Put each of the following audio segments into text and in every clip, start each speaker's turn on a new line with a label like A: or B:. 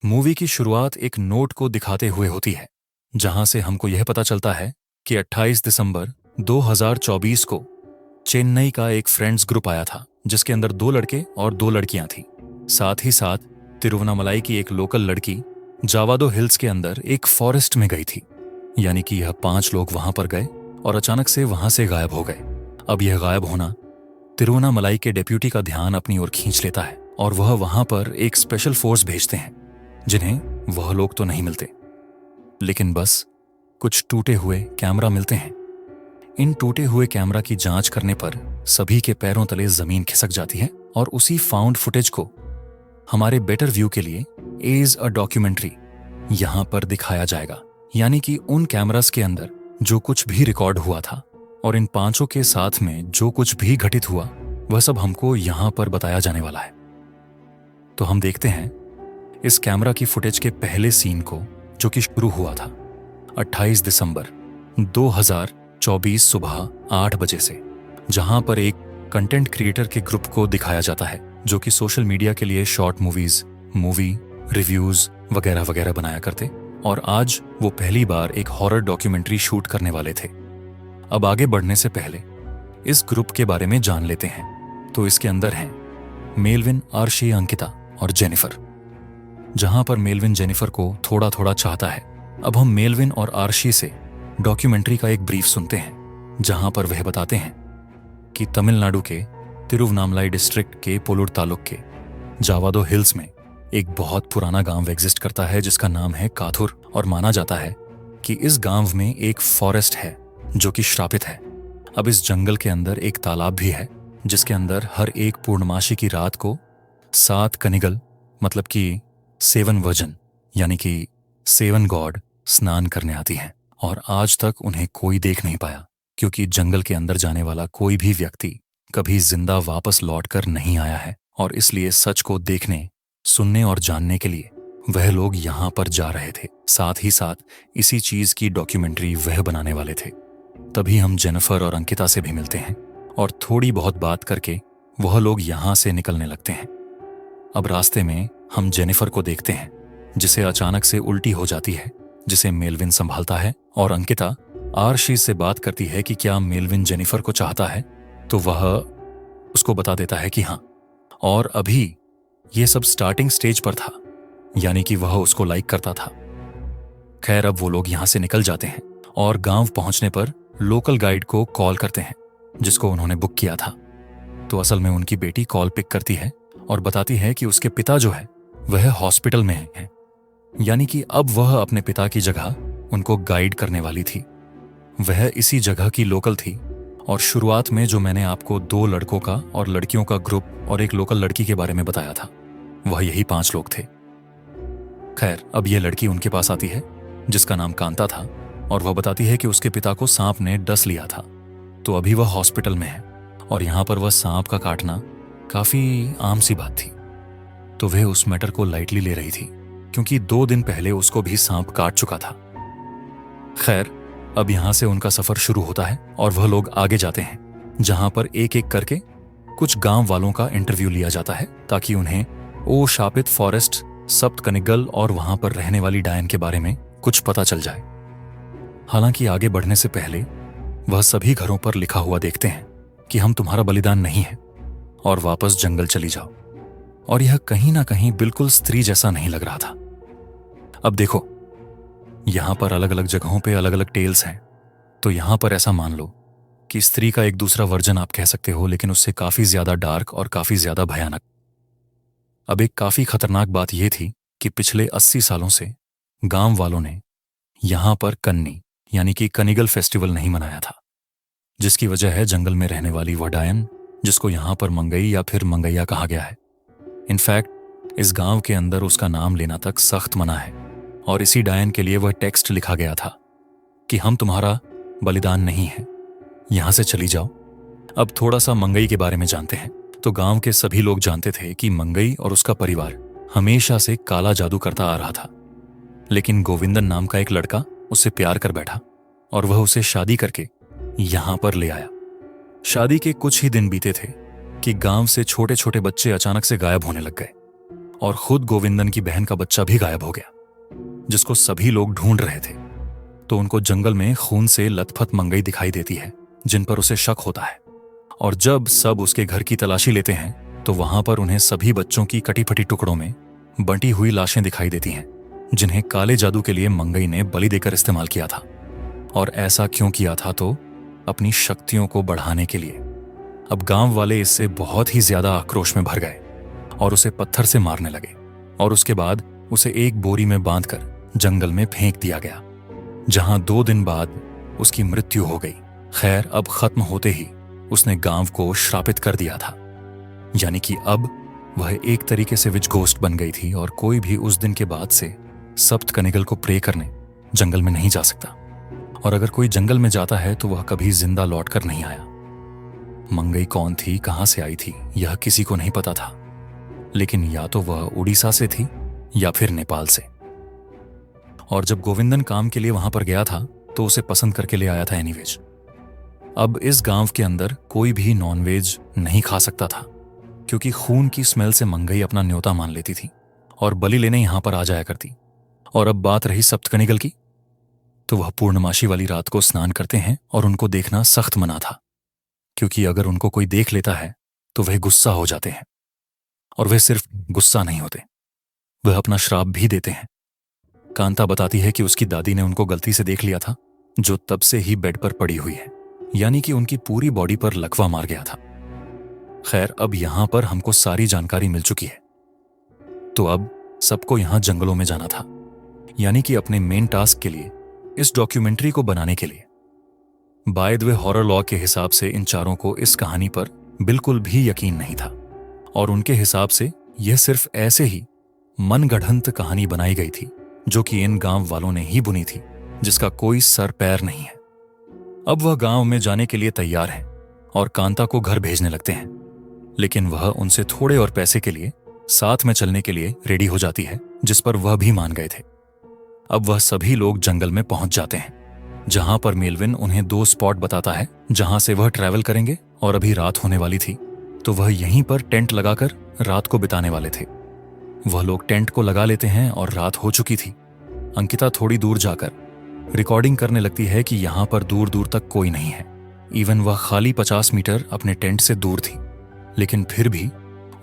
A: Movie की शुरुआत एक नोट को दिखाते हुए होती है, जहां से हमको यह पता चलता है कि 28 दिसंबर 2024 को चेन्नई का एक फ्रेंड्स ग्रुप आया था, जिसके अंदर 2 लड़के और 2 लड़कियां थीं। साथ ही साथ तिरुवन्नामलाई की एक लोकल लड़की जावादो हिल्स के अंदर एक फॉरेस्ट में गई थी। यानी कि यह 5 लोग वहां पर गए और अचानक से वहां से गायब हो गए। अब यह गायब होना तिरुवन्नामलाई के डेप्यूटी का ध्यान अपनी ओर खींच लेता है और वह वहां पर एक स्पेशल फोर्स भेजते हैं, जिन्हें वह लोग तो नहीं मिलते, लेकिन बस कुछ टूटे हुए कैमरा मिलते हैं। इन टूटे हुए कैमरा की जांच करने पर सभी के पैरों तले जमीन खिसक जाती है और उसी फाउंड फुटेज को हमारे बेटर व्यू के लिए एज अ डॉक्यूमेंट्री यहां पर दिखाया जाएगा। यानी कि उन कैमरास के अंदर जो कुछ भी रिकॉर्ड हुआ था और इन 5 के साथ में जो कुछ भी घटित हुआ, वह सब हमको यहां पर बताया जाने वाला है। तो हम देखते हैं इस कैमरा की फुटेज के पहले सीन को, जो कि शुरू हुआ था 28 दिसंबर 2024 सुबह 8 बजे से, जहां पर एक कंटेंट क्रिएटर के ग्रुप को दिखाया जाता है, जो कि सोशल मीडिया के लिए शॉर्ट मूवीज, मूवी रिव्यूज वगैरह वगैरह बनाया करते, और आज वो पहली बार एक हॉरर डॉक्यूमेंट्री शूट करने वाले थे। अब आगे बढ़ने से पहले इस ग्रुप के बारे में जान लेते हैं। तो इसके अंदर हैं मेलविन, आर्शी, अंकिता और जेनिफर। जहां पर मेलविन जेनिफर को थोड़ा थोड़ा चाहता है। अब हम मेलविन और आर्शी से डॉक्यूमेंट्री का एक ब्रीफ सुनते हैं, जहां पर वह बताते हैं कि तमिलनाडु के तिरुवन्नामलाई डिस्ट्रिक्ट के पोलूर तालुक के जावादो हिल्स में एक बहुत पुराना गांव एग्जिस्ट करता है, जिसका नाम है काथुर। और माना जाता है कि इस गांव में एक फॉरेस्ट है जो कि श्रापित है। अब इस जंगल के अंदर एक तालाब भी है, जिसके अंदर हर एक पूर्णमासी की रात को 7 कनिगल, मतलब कि 7 वर्जन, यानी कि 7 गॉड स्नान करने आती हैं। और आज तक उन्हें कोई देख नहीं पाया, क्योंकि जंगल के अंदर जाने वाला कोई भी व्यक्ति कभी जिंदा वापस लौटकर नहीं आया है। और इसलिए सच को देखने, सुनने और जानने के लिए वह लोग यहां पर जा रहे थे। साथ ही साथ इसी चीज की डॉक्यूमेंट्री वह बनाने वाले थे। तभी हम जेनिफर और अंकिता से भी मिलते हैं और थोड़ी बहुत बात करके वह लोग यहां से निकलने लगते हैं। अब रास्ते में हम जेनिफर को देखते हैं, जिसे अचानक से उल्टी हो जाती है, जिसे मेलविन संभालता है। और अंकिता आर्शी से बात करती है कि क्या मेलविन जेनिफर को चाहता है, तो वह उसको बता देता है कि हाँ। और अभी यह सब स्टार्टिंग स्टेज पर था, यानी कि वह उसको लाइक करता था। खैर, अब वो लोग यहां से निकल जाते हैं और गांव पहुंचने पर लोकल गाइड को कॉल करते हैं, जिसको उन्होंने बुक किया था। तो असल में उनकी बेटी कॉल पिक करती है और बताती है कि उसके पिता जो है वह हॉस्पिटल में है। यानी कि अब वह अपने पिता की जगह उनको गाइड करने वाली थी। वह इसी जगह की लोकल थी। और शुरुआत में जो मैंने आपको 2 लड़कों का और लड़कियों का ग्रुप और एक लोकल लड़की के बारे में बताया था, वह यही 5 लोग थे। खैर, अब यह लड़की उनके पास आती है, जिसका नाम कांता था, और वह बताती है कि उसके पिता को सांप ने डस लिया था। तो अभी वह हॉस्पिटल में है और यहां पर वह सांप का काटना काफी आम सी बात थी। तो वह उस मैटर को लाइटली ले रही थी, क्योंकि 2 दिन पहले उसको भी सांप काट चुका था। खैर, अब यहां से उनका सफर शुरू होता है और वह लोग आगे जाते हैं, जहां पर एक एक करके कुछ गांव वालों का इंटरव्यू लिया जाता है, ताकि उन्हें ओ शापित फॉरेस्ट, सप्त कनिगल और वहां पर रहने वाली डायन के बारे में कुछ पता चल जाए। हालांकि आगे बढ़ने से पहले वह सभी घरों पर लिखा हुआ देखते हैं कि हम तुम्हारा बलिदान नहीं है और वापस जंगल चली जाओ। और यह कहीं ना कहीं बिल्कुल स्त्री जैसा नहीं लग रहा था। अब देखो, यहां पर अलग अलग जगहों पे अलग अलग टेल्स हैं। तो यहां पर ऐसा मान लो कि स्त्री का एक दूसरा वर्जन आप कह सकते हो, लेकिन उससे काफी ज्यादा डार्क और काफी ज्यादा भयानक। अब एक काफी खतरनाक बात यह थी कि पिछले 80 सालों से गांव वालों ने यहां पर कन्नी, यानी कि कनिगल फेस्टिवल नहीं मनाया था, जिसकी वजह है जंगल में रहने वाली वह डायन, जिसको यहां पर मंगई या फिर मंगैया कहा गया है। इनफैक्ट इस गांव के अंदर उसका नाम लेना तक सख्त मना है। और इसी डायन के लिए वह टेक्स्ट लिखा गया था कि हम तुम्हारा बलिदान नहीं है, यहां से चली जाओ। अब थोड़ा सा मंगई के बारे में जानते हैं। तो गांव के सभी लोग जानते थे कि मंगई और उसका परिवार हमेशा से काला जादू करता आ रहा था। लेकिन गोविंदन नाम का एक लड़का उससे प्यार कर बैठा और वह उसे शादी करके यहां पर ले आया। शादी के कुछ ही दिन बीते थे कि गांव से छोटे छोटे बच्चे अचानक से गायब होने लग गए और खुद गोविंदन की बहन का बच्चा भी गायब हो गया, जिसको सभी लोग ढूंढ रहे थे। तो उनको जंगल में खून से लथपथ मंगई दिखाई देती है, जिन पर उसे शक होता है। और जब सब उसके घर की तलाशी लेते हैं तो वहां पर उन्हें सभी बच्चों की कटी फटी टुकड़ों में बंटी हुई लाशें दिखाई देती हैं, जिन्हें काले जादू के लिए मंगई ने बलि देकर इस्तेमाल किया था। और ऐसा क्यों किया था? तो अपनी शक्तियों को बढ़ाने के लिए। अब गांव वाले इससे बहुत ही ज्यादा आक्रोश में भर गए और उसे पत्थर से मारने लगे, और उसके बाद उसे एक बोरी में बांधकर जंगल में फेंक दिया गया, जहां 2 दिन बाद उसकी मृत्यु हो गई। खैर, अब खत्म होते ही उसने गांव को श्रापित कर दिया था, यानी कि अब वह एक तरीके से विच घोस्ट बन गई थी और कोई भी उस दिन के बाद से सप्त कनिगल को प्रे करने जंगल में नहीं जा सकता। और अगर कोई जंगल में जाता है तो वह कभी जिंदा लौट कर नहीं आया। मंगई कौन थी, कहां से आई थी, यह किसी को नहीं पता था, लेकिन या तो वह उड़ीसा से थी या फिर नेपाल से। और जब गोविंदन काम के लिए वहां पर गया था तो उसे पसंद करके ले आया था एनीवेज। अब इस गांव के अंदर कोई भी नॉनवेज नहीं खा सकता था, क्योंकि खून की स्मेल से मंगई अपना न्योता मान लेती थी और बलि लेने यहां पर आ जाया करती। और अब बात रही सप्तकनिगल की, तो वह पूर्णमासी वाली रात को स्नान करते हैं और उनको देखना सख्त मना था, क्योंकि अगर उनको कोई देख लेता है तो वह गुस्सा हो जाते हैं। और वह सिर्फ गुस्सा नहीं होते, वह अपना श्राप भी देते हैं। कांता बताती है कि उसकी दादी ने उनको गलती से देख लिया था, जो तब से ही बेड पर पड़ी हुई है, यानी कि उनकी पूरी बॉडी पर लकवा मार गया था। खैर, अब यहां पर हमको सारी जानकारी मिल चुकी है, तो अब सबको यहां जंगलों में जाना था, यानी कि अपने मेन टास्क के लिए, इस डॉक्यूमेंट्री को बनाने के लिए। By the way, horror law के हिसाब से इन चारों को इस कहानी पर बिल्कुल भी यकीन नहीं था, और उनके हिसाब से यह सिर्फ ऐसे ही मनगढ़ंत कहानी बनाई गई थी, जो कि इन गांव वालों ने ही बुनी थी, जिसका कोई सर पैर नहीं है। अब वह गांव में जाने के लिए तैयार है और कांता को घर भेजने लगते हैं, लेकिन वह उनसे थोड़े और पैसे के लिए साथ में चलने के लिए रेडी हो जाती है, जिस पर वह भी मान गए थे। अब वह सभी लोग जंगल में पहुंच जाते हैं, जहां पर मेलविन उन्हें 2 स्पॉट बताता है जहां से वह ट्रैवल करेंगे, और अभी रात होने वाली थी तो वह यहीं पर टेंट लगाकर रात को बिताने वाले थे। वह लोग टेंट को लगा लेते हैं और रात हो चुकी थी। अंकिता थोड़ी दूर जाकर रिकॉर्डिंग करने लगती है कि यहां पर दूर दूर तक कोई नहीं है। इवन वह खाली 50 मीटर अपने टेंट से दूर थी, लेकिन फिर भी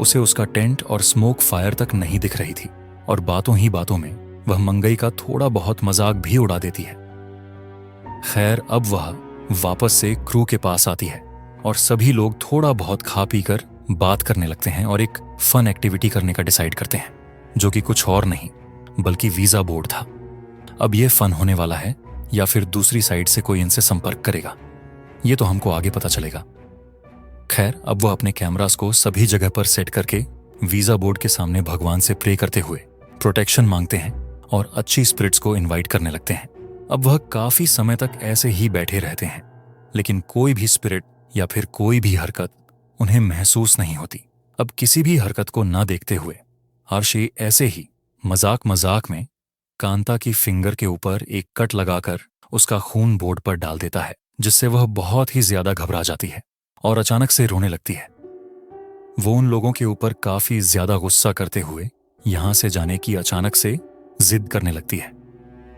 A: उसे उसका टेंट और स्मोक फायर तक नहीं दिख रही थी। और बातों ही बातों में वह मंगई का थोड़ा बहुत मजाक भी उड़ा देती है। खैर, अब वह वापस से क्रू के पास आती है और सभी लोग थोड़ा बहुत खा पी कर बात करने लगते हैं और एक फन एक्टिविटी करने का डिसाइड करते हैं, जो कि कुछ और नहीं बल्कि वीजा बोर्ड था। अब यह फन होने वाला है या फिर दूसरी साइड से कोई इनसे संपर्क करेगा, ये तो हमको आगे पता चलेगा। खैर, अब वह अपने कैमरास को सभी जगह पर सेट करके वीजा बोर्ड के सामने भगवान से प्रे करते हुए प्रोटेक्शन मांगते हैं और अच्छी स्पिरिट्स को इनवाइट करने लगते हैं। अब वह काफी समय तक ऐसे ही बैठे रहते हैं, लेकिन कोई भी स्पिरिट या फिर कोई भी हरकत उन्हें महसूस नहीं होती। अब किसी भी हरकत को ना देखते हुए आर्शी ऐसे ही मजाक मजाक में कांता की फिंगर के ऊपर एक कट लगाकर उसका खून बोर्ड पर डाल देता है, जिससे वह बहुत ही ज्यादा घबरा जाती है और अचानक से रोने लगती है। वो उन लोगों के ऊपर काफी ज्यादा गुस्सा करते हुए यहां से जाने की अचानक से जिद करने लगती है।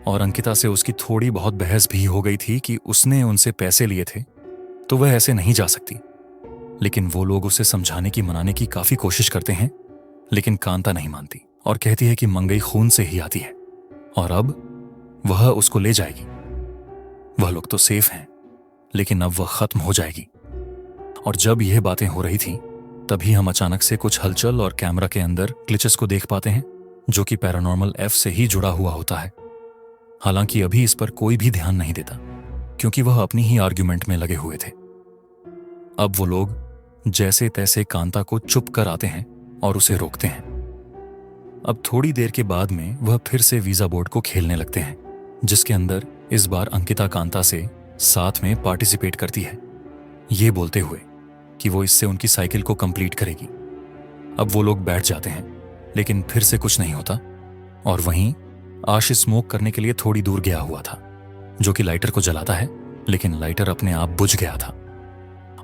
A: और अंकिता से उसकी थोड़ी बहुत बहस भी हो गई थी कि उसने उनसे पैसे लिए थे तो वह ऐसे नहीं जा सकती, लेकिन वो लोग उसे समझाने की मनाने की काफी कोशिश करते हैं, लेकिन कांता नहीं मानती और कहती है कि मंगई खून से ही आती है और अब वह उसको ले जाएगी। वह लोग तो सेफ हैं, लेकिन अब वह खत्म हो जाएगी। और जब यह बातें हो रही थीं, तभी हम अचानक से कुछ हलचल और कैमरा के अंदर ग्लिचेस को देख पाते हैं, जो कि पैरानॉर्मल एफ से ही जुड़ा हुआ होता है। हालांकि अभी इस पर कोई भी ध्यान नहीं देता, क्योंकि वह अपनी ही आर्ग्यूमेंट में लगे हुए थे। अब वो लोग जैसे तैसे कांता को चुप कर आते हैं और उसे रोकते हैं। अब थोड़ी देर के बाद में वह फिर से वीजा बोर्ड को खेलने लगते हैं, जिसके अंदर इस बार अंकिता कांता से साथ में पार्टिसिपेट करती है, ये बोलते हुए कि वो इससे उनकी साइकिल को कंप्लीट करेगी। अब वो लोग बैठ जाते हैं, लेकिन फिर से कुछ नहीं होता। और वहीं आशीष स्मोक करने के लिए थोड़ी दूर गया हुआ था, जो कि लाइटर को जलाता है, लेकिन लाइटर अपने आप बुझ गया था।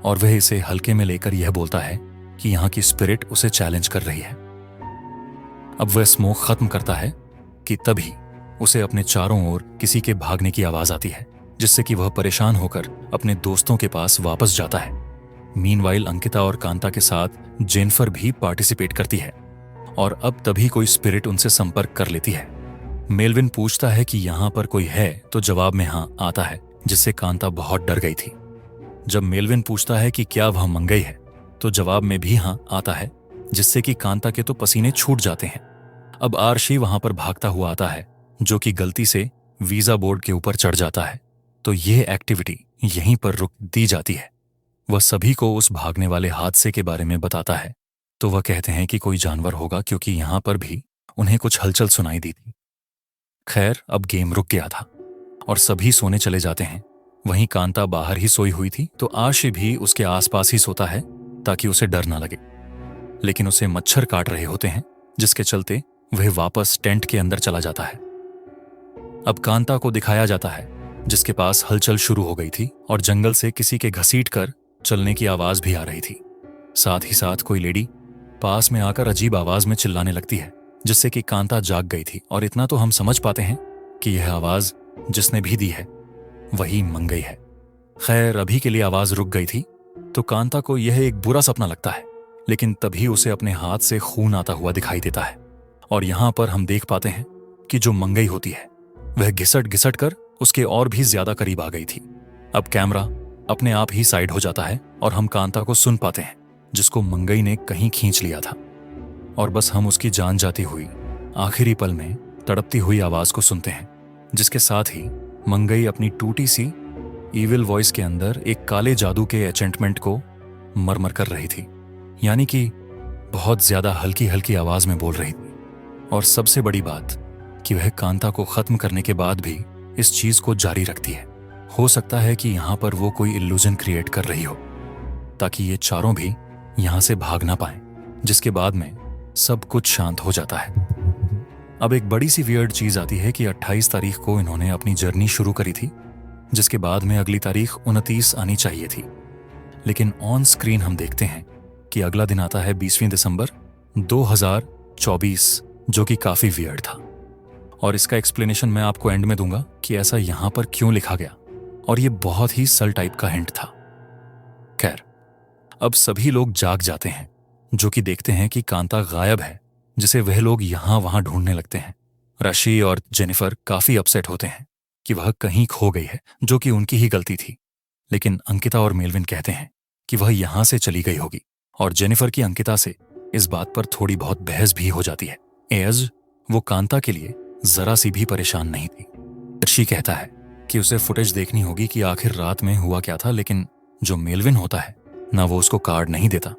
A: और वह इसे हल्के में लेकर यह बोलता है कि यहाँ की स्पिरिट उसे चैलेंज कर रही है। अब वह स्मोक खत्म करता है कि तभी उसे अपने चारों ओर किसी के भागने की आवाज आती है, जिससे कि वह परेशान होकर अपने दोस्तों के पास वापस जाता है। मीनवाइल अंकिता और कांता के साथ जेनिफर भी पार्टिसिपेट करती है और अब तभी कोई स्पिरिट उनसे संपर्क कर लेती है। मेलविन पूछता है कि यहां पर कोई है तो जवाब में हाँ आता है, जिससे कांता बहुत डर गई थी। जब मेलविन पूछता है कि क्या वह मंगई है तो जवाब में भी हाँ आता है, जिससे कि कांता के तो पसीने छूट जाते हैं। अब आर्शी वहां पर भागता हुआ आता है, जो कि गलती से वीजा बोर्ड के ऊपर चढ़ जाता है, तो यह एक्टिविटी यहीं पर रुक दी जाती है। वह सभी को उस भागने वाले हादसे के बारे में बताता है, तो वह कहते हैं कि कोई जानवर होगा, क्योंकि यहां पर भी उन्हें कुछ हलचल सुनाई दी थी। खैर, अब गेम रुक गया था और सभी सोने चले जाते हैं। वहीं कांता बाहर ही सोई हुई थी, तो आर्शी भी उसके आसपास ही सोता है ताकि उसे डर ना लगे। लेकिन उसे मच्छर काट रहे होते हैं, जिसके चलते वह वापस टेंट के अंदर चला जाता है। अब कांता को दिखाया जाता है, जिसके पास हलचल शुरू हो गई थी और जंगल से किसी के घसीट कर चलने की आवाज भी आ रही थी। साथ ही साथ कोई लेडी पास में आकर अजीब आवाज में चिल्लाने लगती है, जिससे कि कांता जाग गई थी। और इतना तो हम समझ पाते हैं कि यह आवाज जिसने भी दी है वही मंगई है। खैर, अभी के लिए आवाज रुक गई थी, तो कांता को यह एक बुरा सपना लगता है, लेकिन तभी उसे अपने हाथ से खून आता हुआ दिखाई देता है। और यहां पर हम देख पाते हैं कि जो मंगई होती है वह घिसट घिसट कर उसके और भी ज्यादा करीब आ गई थी। अब कैमरा अपने आप ही साइड हो जाता है और हम कांता को सुन पाते हैं, जिसको मंगई ने कहीं खींच लिया था। और बस हम उसकी जान जाती हुई आखिरी पल में तड़पती हुई आवाज को सुनते हैं, जिसके साथ ही मंगई अपनी टूटी सी ईविल वॉइस के अंदर एक काले जादू के एचेंटमेंट को मरमर कर रही थी, यानी कि बहुत ज्यादा हल्की हल्की आवाज में बोल रही थी। और सबसे बड़ी बात कि वह कांता को खत्म करने के बाद भी इस चीज को जारी रखती है। हो सकता है कि यहां पर वो कोई इल्यूजन क्रिएट कर रही हो, ताकि ये चारों भी यहां से भाग ना पाए, जिसके बाद में सब कुछ शांत हो जाता है। अब एक बड़ी सी वियर्ड चीज आती है कि 28 तारीख को इन्होंने अपनी जर्नी शुरू करी थी, जिसके बाद में अगली तारीख 29 आनी चाहिए थी। लेकिन ऑन स्क्रीन हम देखते हैं कि अगला दिन आता है 20 दिसंबर 2024, जो कि काफी वियर्ड था। और इसका एक्सप्लेनेशन मैं आपको एंड में दूंगा कि ऐसा यहां पर क्यों लिखा गया, और ये बहुत ही सल टाइप का हिंट था। खैर, अब सभी लोग जाग जाते हैं, जो कि देखते हैं कि कांता गायब है, जिसे वह लोग यहां वहां ढूंढने लगते हैं। राशि और जेनिफर काफी अपसेट होते हैं कि वह कहीं खो गई है, जो कि उनकी ही गलती थी। लेकिन अंकिता और मेलविन कहते हैं कि वह यहां से चली गई होगी, और जेनिफर की अंकिता से इस बात पर थोड़ी बहुत बहस भी हो जाती है, एज वो कांता के लिए जरा सी भी परेशान नहीं थी। ऋषि कहता है कि उसे फुटेज देखनी होगी कि आखिर रात में हुआ क्या था, लेकिन जो मेलविन होता है ना, वो उसको कार्ड नहीं देता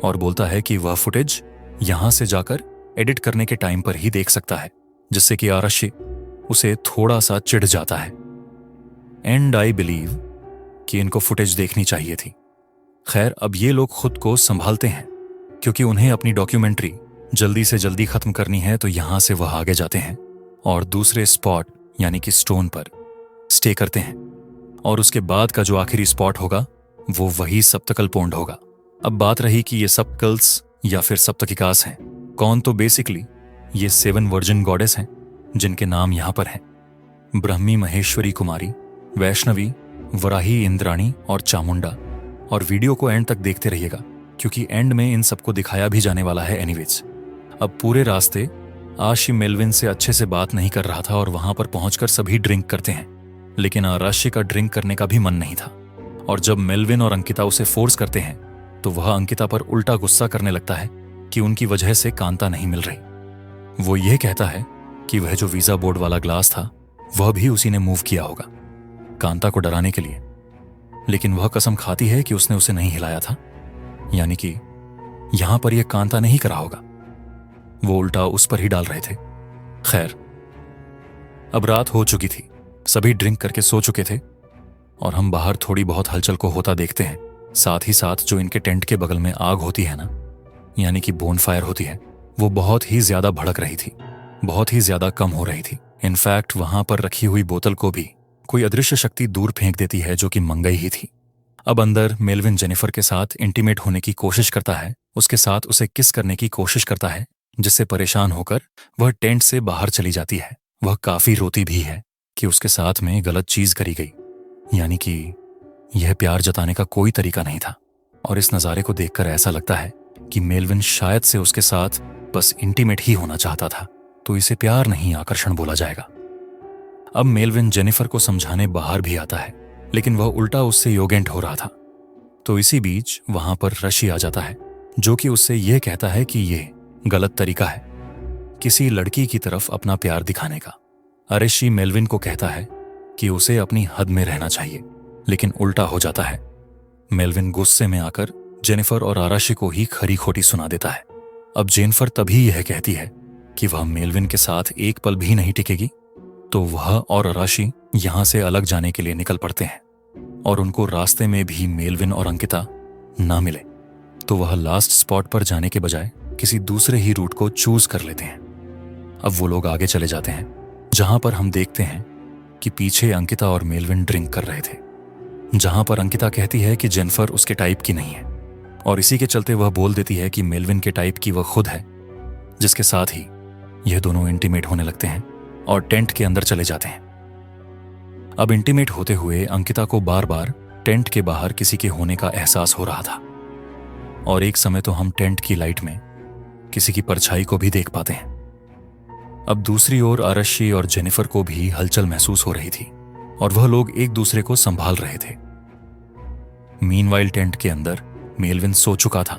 A: और बोलता है कि वह फुटेज यहां से जाकर एडिट करने के टाइम पर ही देख सकता है, जिससे कि आरशी उसे थोड़ा सा चिढ़ जाता है। एंड आई बिलीव कि इनको फुटेज देखनी चाहिए थी। खैर, अब ये लोग खुद को संभालते हैं, क्योंकि उन्हें अपनी डॉक्यूमेंट्री जल्दी से जल्दी खत्म करनी है, तो यहां से वह आगे जाते हैं और दूसरे स्पॉट यानी कि स्टोन पर स्टे करते हैं। और उसके बाद का जो आखिरी स्पॉट होगा वो वही सप्तकल पोंड होगा। अब बात रही कि ये सप्तकल्स या फिर सप्तकिकास हैं कौन, तो बेसिकली ये 7 वर्जिन गॉडेस हैं, जिनके नाम यहां पर हैं ब्रह्मी, महेश्वरी, कुमारी, वैष्णवी, वराही, इंद्राणी और चामुंडा। और वीडियो को एंड तक देखते रहिएगा, क्योंकि एंड में इन सबको दिखाया भी जाने वाला है एनीवेज। अब पूरे रास्ते आशी मेलविन से अच्छे से बात नहीं कर रहा था और वहां पर पहुंचकर सभी ड्रिंक करते हैं, लेकिन आराशी का ड्रिंक करने का भी मन नहीं था। और जब मेलविन और अंकिता उसे फोर्स करते हैं, तो वह अंकिता पर उल्टा गुस्सा करने लगता है कि उनकी वजह से कांता नहीं मिल रही। वो ये कहता है कि वह जो वीजा बोर्ड वाला ग्लास था वह भी उसी ने मूव किया होगा कांता को डराने के लिए, लेकिन वह कसम खाती है कि उसने उसे नहीं हिलाया था, यानी कि यहां पर यह कांता नहीं करा होगा, वो उल्टा उस पर ही डाल रहे थे। खैर, अब रात हो चुकी थी, सभी ड्रिंक करके सो चुके थे और हम बाहर थोड़ी बहुत हलचल को होता देखते हैं। साथ ही साथ जो इनके टेंट के बगल में आग होती है ना, यानी कि बोन फायर होती है, वो बहुत ही ज्यादा भड़क रही थी, बहुत ही ज्यादा कम हो रही थी। इनफैक्ट वहां पर रखी हुई बोतल को भी कोई अदृश्य शक्ति दूर फेंक देती है, जो कि मंगई ही थी। अब अंदर मेलविन जेनिफर के साथ इंटीमेट होने की कोशिश करता है, उसके साथ उसे किस करने की कोशिश करता है, जिससे परेशान होकर वह टेंट से बाहर चली जाती है। वह काफी रोती भी है कि उसके साथ में गलत चीज करी गई, यानी कि यह प्यार जताने का कोई तरीका नहीं था। और इस नज़ारे को देखकर ऐसा लगता है कि मेलविन शायद से उसके साथ बस इंटीमेट ही होना चाहता था, तो इसे प्यार नहीं आकर्षण बोला जाएगा। अब मेलविन जेनिफर को समझाने बाहर भी आता है, लेकिन वह उल्टा उससे योगेंट हो रहा था। तो इसी बीच वहां पर रशी आ जाता है, जो कि उससे यह कहता है कि यह गलत तरीका है किसी लड़की की तरफ अपना प्यार दिखाने का। अरेशी मेलविन को कहता है कि उसे अपनी हद में रहना चाहिए, लेकिन उल्टा हो जाता है। मेलविन गुस्से में आकर जेनिफर और आराशी को ही खरी खोटी सुना देता है। अब जेनिफर तभी यह कहती है कि वह मेलविन के साथ एक पल भी नहीं टिकेगी, तो वह और आराशी यहां से अलग जाने के लिए निकल पड़ते हैं। और उनको रास्ते में भी मेलविन और अंकिता ना मिले, तो वह लास्ट स्पॉट पर जाने के बजाय किसी दूसरे ही रूट को चूज कर लेते हैं। अब वो लोग आगे चले जाते हैं, जहां पर हम देखते हैं कि पीछे अंकिता और मेलविन ड्रिंक कर रहे थे, जहां पर अंकिता कहती है कि जेनिफर उसके टाइप की नहीं है, और इसी के चलते वह बोल देती है कि मेलविन के टाइप की वह खुद है, जिसके साथ ही यह दोनों इंटीमेट होने लगते हैं और टेंट के अंदर चले जाते हैं। अब इंटीमेट होते हुए अंकिता को बार बार टेंट के बाहर किसी के होने का एहसास हो रहा था, और एक समय तो हम टेंट की लाइट में किसी की परछाई को भी देख पाते हैं। अब दूसरी ओर आरशी और जेनिफर को भी हलचल महसूस हो रही थी, और वह लोग एक दूसरे को संभाल रहे थे। मीनवाइल टेंट के अंदर मेलविन सो चुका था,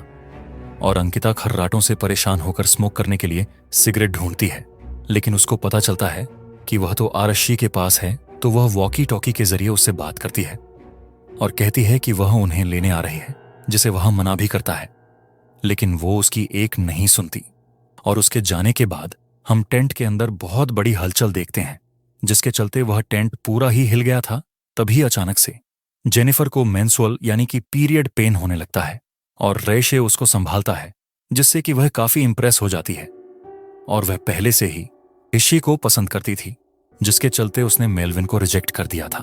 A: और अंकिता खर्राटों से परेशान होकर स्मोक करने के लिए सिगरेट ढूंढती है, लेकिन उसको पता चलता है कि वह तो आरशी के पास है, तो वह वॉकी टॉकी के जरिए उससे बात करती है और कहती है कि वह उन्हें लेने आ रही है, जिसे वह मना भी करता है, लेकिन वो उसकी एक नहीं सुनती। और उसके जाने के बाद हम टेंट के अंदर बहुत बड़ी हलचल देखते हैं, जिसके चलते वह टेंट पूरा ही हिल गया था। तभी अचानक से जेनिफर को मेंस्ट्रुअल यानी कि पीरियड पेन होने लगता है, और रेशे उसको संभालता है, जिससे कि वह काफी इंप्रेस हो जाती है। और वह पहले से ही ऋषि को पसंद करती थी, जिसके चलते उसने मेलविन को रिजेक्ट कर दिया था।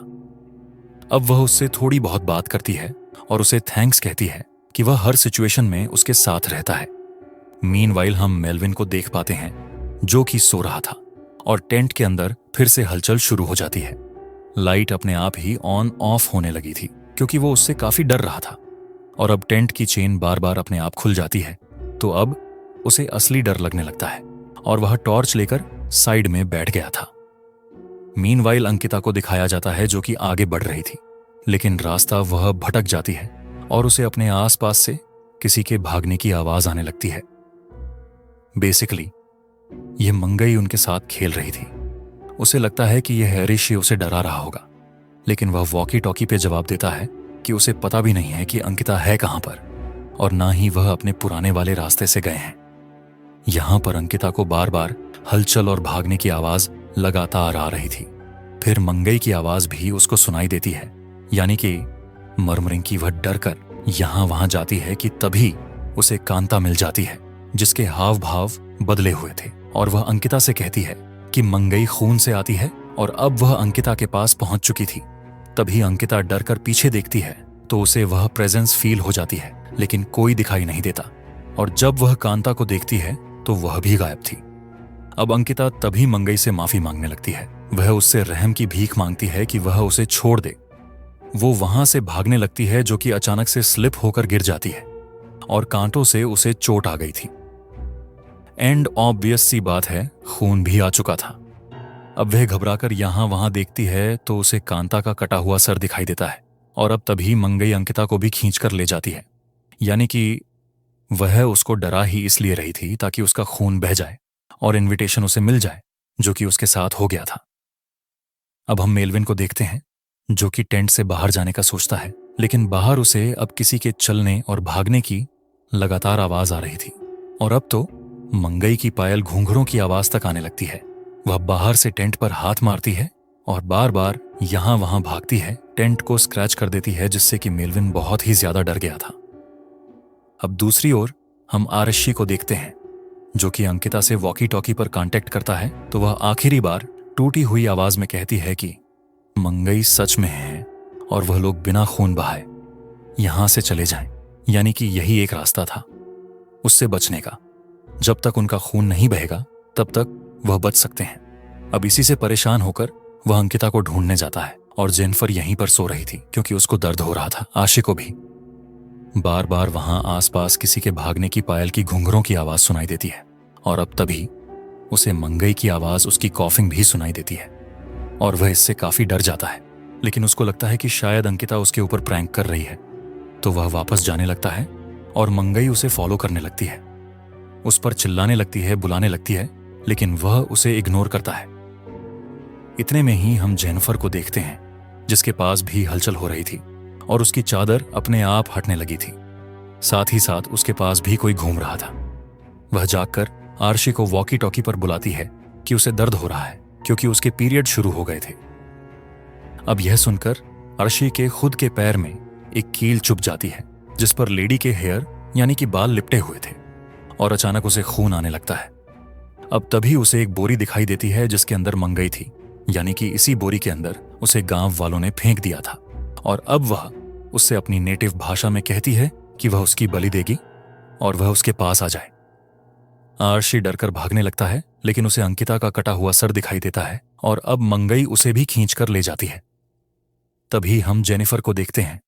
A: अब वह उससे थोड़ी बहुत बात करती है और उसे थैंक्स कहती है कि वह हर सिचुएशन में उसके साथ रहता है। मीनवाइल हम मेलविन को देख पाते हैं, जो कि सो रहा था, और टेंट के अंदर फिर से हलचल शुरू हो जाती है। लाइट अपने आप ही ऑन ऑफ होने लगी थी, क्योंकि वो उससे काफी डर रहा था। और अब टेंट की चेन बार बार अपने आप खुल जाती है, तो अब उसे असली डर लगने लगता है, और वह टॉर्च लेकर साइड में बैठ गया था। मीनवाइल अंकिता को दिखाया जाता है, जो कि आगे बढ़ रही थी, लेकिन रास्ता वह भटक जाती है, और उसे अपने आसपास से किसी के भागने की आवाज आने लगती है। बेसिकली यह मंगई उनके साथ खेल रही थी। उसे लगता है कि यह ऋषि उसे डरा रहा होगा, लेकिन वह वॉकी टॉकी पे जवाब देता है कि उसे पता भी नहीं है कि अंकिता है कहां पर, और ना ही वह अपने पुराने वाले रास्ते से गए हैं। यहां पर अंकिता को बार बार हलचल और भागने की आवाज लगातार आ रही थी। फिर मंगई की आवाज भी उसको सुनाई देती है, यानी कि मरमरिंग की वह डर कर यहां वहां जाती है कि तभी उसे कांता मिल जाती है, जिसके हाव भाव बदले हुए थे, और वह अंकिता से कहती है कि मंगई खून से आती है, और अब वह अंकिता के पास पहुंच चुकी थी। तभी अंकिता डर कर पीछे देखती है, तो उसे वह प्रेजेंस फील हो जाती है, लेकिन कोई दिखाई नहीं देता। और जब वह कांता को देखती है तो वह भी गायब थी। अब अंकिता तभी मंगई से माफी मांगने लगती है। वह उससे रहम की भीख मांगती है कि वह उसे छोड़ दे। वो वहां से भागने लगती है, जो कि अचानक से स्लिप होकर गिर जाती है, और कांटों से उसे चोट आ गई थी। एंड ऑब्वियस सी बात है, खून भी आ चुका था। अब वह घबराकर यहां वहां देखती है, तो उसे कांता का कटा हुआ सर दिखाई देता है, और अब तभी मंगई अंकिता को भी खींचकर ले जाती है, यानी कि वह उसको डरा ही इसलिए रही थी ताकि उसका खून बह जाए और इनविटेशन उसे मिल जाए, जो कि उसके साथ हो गया था। अब हम मेलविन को देखते हैं, जो कि टेंट से बाहर जाने का सोचता है, लेकिन बाहर उसे अब किसी के चलने और भागने की लगातार आवाज आ रही थी, और अब तो मंगई की पायल घूंघरों की आवाज तक आने लगती है। वह बाहर से टेंट पर हाथ मारती है और बार बार यहां वहां भागती है, टेंट को स्क्रैच कर देती है, जिससे कि मेलविन बहुत ही ज्यादा डर गया था। अब दूसरी ओर हम आरशी को देखते हैं, जो कि अंकिता से वॉकी टॉकी पर कांटेक्ट करता है, तो वह आखिरी बार टूटी हुई आवाज में कहती है कि मंगई सच में है, और वह लोग बिना खून बहाए यहां से चले जाएं, यानी कि यही एक रास्ता था उससे बचने का, जब तक उनका खून नहीं बहेगा तब तक वह बच सकते हैं। अब इसी से परेशान होकर वह अंकिता को ढूंढने जाता है और जेनिफर यहीं पर सो रही थी क्योंकि उसको दर्द हो रहा था। आशी को भी बार बार वहां आसपास किसी के भागने की पायल की घुंघरों की आवाज सुनाई देती है और अब तभी उसे मंगई की आवाज, उसकी कॉफिंग भी सुनाई देती है और वह इससे काफी डर जाता है। लेकिन उसको लगता है कि शायद अंकिता उसके ऊपर प्रैंक कर रही है, तो वह वापस जाने लगता है और मंगई उसे फॉलो करने लगती है। उस पर चिल्लाने लगती है, बुलाने लगती है, लेकिन वह उसे इग्नोर करता है। इतने में ही हम जेनिफर को देखते हैं जिसके पास भी हलचल हो रही थी और उसकी चादर अपने आप हटने लगी थी। साथ ही साथ उसके पास भी कोई घूम रहा था। वह जागकर आरशी को वॉकी टॉकी पर बुलाती है कि उसे दर्द हो रहा है क्योंकि उसके पीरियड शुरू हो गए थे। अब यह सुनकर आरशी के खुद के पैर में एक कील चुभ जाती है जिस पर लेडी के हेयर यानी कि बाल लिपटे हुए थे और अचानक उसे खून आने लगता है। अब तभी उसे एक बोरी दिखाई देती है जिसके अंदर मंगई थी, यानी कि इसी बोरी के अंदर उसे गांव वालों ने फेंक दिया था और अब वह उससे अपनी नेटिव भाषा में कहती है कि वह उसकी बलि देगी और वह उसके पास आ जाए। आरशी डरकर भागने लगता है, लेकिन उसे अंकिता का कटा हुआ सर दिखाई देता है और अब मंगई उसे भी खींचकर ले जाती है। तभी हम जेनिफर को देखते हैं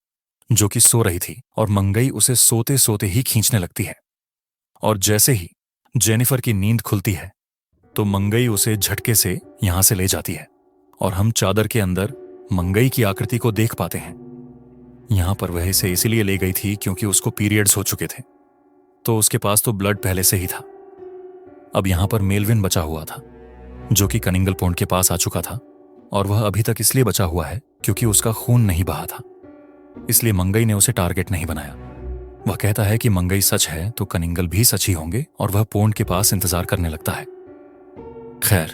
A: जो कि सो रही थी और मंगई उसे सोते सोते ही खींचने लगती है और जैसे ही जेनिफर की नींद खुलती है तो मंगई उसे झटके से यहां से ले जाती है और हम चादर के अंदर मंगई की आकृति को देख पाते हैं। यहां पर वह इसे इसलिए ले गई थी क्योंकि उसको पीरियड्स हो चुके थे, तो उसके पास तो ब्लड पहले से ही था। अब यहां पर मेलविन बचा हुआ था जो कि कनिंगल पॉन्ड के पास आ चुका था और वह अभी तक इसलिए बचा हुआ है क्योंकि उसका खून नहीं बहा था, इसलिए मंगई ने उसे टारगेट नहीं बनाया। वह कहता है कि मंगई सच है तो कनिंगल भी सच ही होंगे और वह पॉन्ड के पास इंतजार करने लगता है। खैर,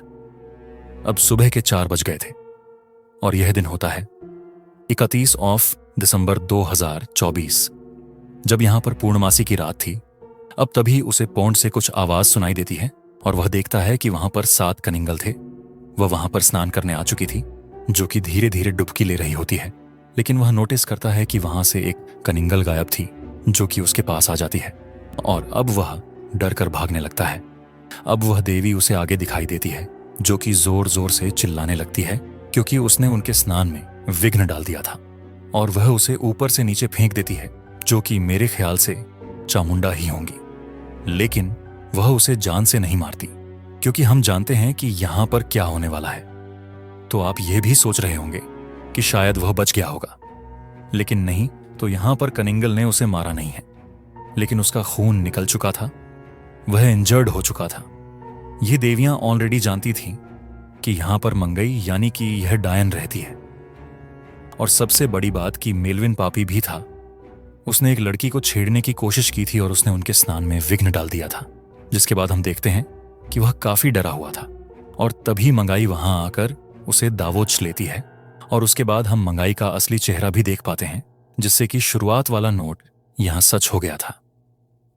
A: अब सुबह के 4 बज गए थे और यह दिन होता है 31 दिसंबर 2024, जब यहां पर पूर्णमासी की रात थी। अब तभी उसे पॉन्ड से कुछ आवाज सुनाई देती है और वह देखता है कि वहां पर 7 कनिंगल थे। वह वहां पर स्नान करने आ चुकी थी जो कि धीरे धीरे डुबकी ले रही होती है, लेकिन वह नोटिस करता है कि वहां से एक कनिंगल गायब थी जो कि उसके पास आ जाती है और अब वह डर कर भागने लगता है। अब वह देवी उसे आगे दिखाई देती है जो कि जोर जोर से चिल्लाने लगती है क्योंकि उसने उनके स्नान में विघ्न डाल दिया था और वह उसे ऊपर से नीचे फेंक देती है जो कि मेरे ख्याल से चामुंडा ही होंगी। लेकिन वह उसे जान से नहीं मारती क्योंकि हम जानते हैं कि यहां पर क्या होने वाला है। तो आप यह भी सोच रहे होंगे कि शायद वह बच गया होगा, लेकिन नहीं, तो यहां पर कनिंगल ने उसे मारा नहीं है, लेकिन उसका खून निकल चुका था, वह इंजर्ड हो चुका था। ये देवियां ऑलरेडी जानती थीं कि यहां पर मंगई यानी कि यह डायन रहती है। और सबसे बड़ी बात कि मेलविन पापी भी था, उसने एक लड़की को छेड़ने की कोशिश की थी और उसने उनके स्नान में विघ्न डाल दिया था, जिसके बाद हम देखते हैं कि वह काफी डरा हुआ था और तभी मंगाई वहां आकर उसे दावोच लेती है और उसके बाद हम मंगाई का असली चेहरा भी देख पाते हैं, जिससे कि शुरुआत वाला नोट यहां सच हो गया था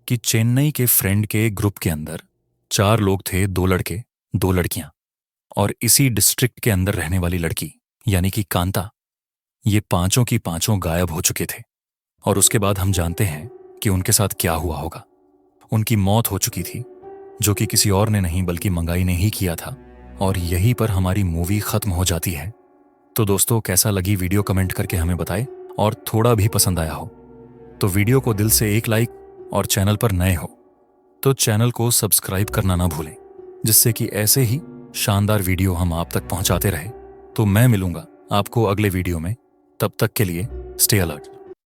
A: कि चेन्नई के फ्रेंड के ग्रुप के अंदर 4 लोग थे, 2 लड़के 2 लड़कियां और इसी डिस्ट्रिक्ट के अंदर रहने वाली लड़की यानी कि कांता। ये पांचों की पांचों गायब हो चुके थे और उसके बाद हम जानते हैं कि उनके साथ क्या हुआ होगा। उनकी मौत हो चुकी थी जो कि किसी और ने नहीं बल्कि मंगाई ने ही किया था और यहीं पर हमारी मूवी खत्म हो जाती है। तो दोस्तों, कैसा लगी वीडियो कमेंट करके हमें बताएं और थोड़ा भी पसंद आया हो तो वीडियो को दिल से एक लाइक और चैनल पर नए हो तो चैनल को सब्सक्राइब करना ना भूलें, जिससे कि ऐसे ही शानदार वीडियो हम आप तक पहुंचाते रहे। तो मैं मिलूंगा आपको अगले वीडियो में, तब तक के लिए स्टे अलर्ट।